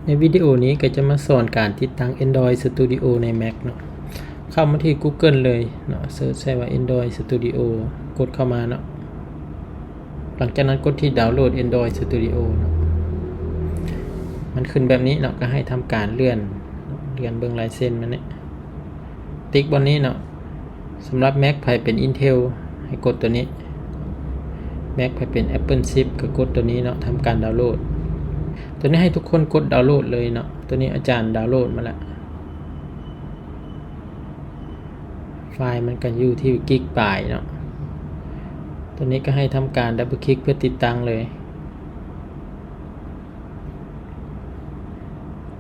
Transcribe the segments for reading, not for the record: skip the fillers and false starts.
ในวิดีโอนี้ก็จะมาสอนการติดตั้ง Android Studio ใน Mac เนาะเข้ามาที่ Google เลยเนาะเสิร์ชใส่ว่า Android Studio กดเข้ามาเนาะหลังจากนั้นกดที่ดาวน์โหลด Android Studio เนาะมันขึ้นแบบนี้เนาะก็ให้ทำการเลื่อนเบิ่งลายเส้นมันเนี่ยติ๊กบนนี้เนาะสำหรับ Mac ไผเป็น Intel ให้กดตัวนี้ Mac ไผเป็น Apple Chip ก็กดตัวนี้เนาะทำการดาวน์โหลดตัวนี้ให้ทุกคนกดดาวน์โหลดเลยเนาะตัวนี้อาจารย์ดาวน์โหลดมาแล้วไฟล์มันก็อยู่ที่กิกบายเนาะตัวนี้ก็ให้ทำการดับเบิลคลิกเพื่อติดตั้งเลย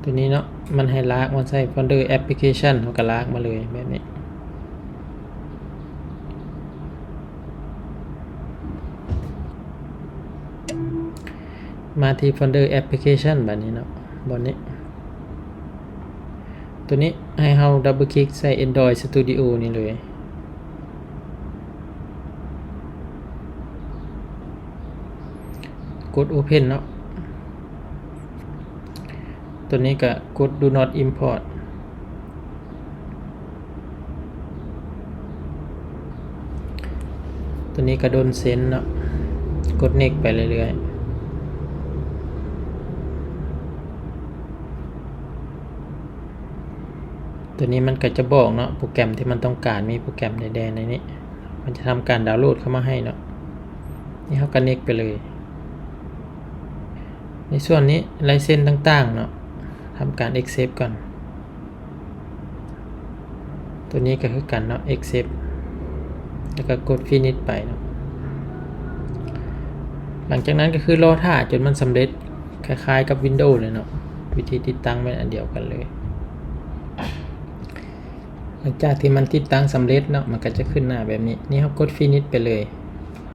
ตัวนี้เนาะมันให้ลากมาใส่โฟลเดอร์แอปพลิเคชันเขาก็ลากมาเลยแบบนี้มาที่โฟลเดอร์แอปพลิเคชันแบบนี้เนาะบนนี้ตัวนี้ให้เราดับเบิลคลิกใส่ Android Studio นี่เลยกด Open เนาะตัวนี้ก็กด Do not import ตัวนี้ก็โดนเซ็นเนาะกด Next ไปเรื่อยๆตัวนี้มันก็จะบอกเนาะโปรแกรมที่มันต้องการมีโปรแกรมแดงๆในนี้มันจะทำการดาวน์โหลดเข้ามาให้เนาะนี่เขาก็ Next ไปเลยในส่วนนี้ลายเส้นต่างๆเนาะทำการ accept ก่อนตัวนี้ก็คือกันเนาะ accept แล้วก็กด finish ไปเนาะหลังจากนั้นก็คือรอท่าจนมันสำเร็จคล้ายๆกับ Windows เลยเนาะวิธีติดตั้งเป็นอันเดียวกันเลยหลังจากที่มันติดตั้งสำเร็จเนาะมันก็จะขึ้นหน้าแบบนี้นี่เขากด finish ไปเลย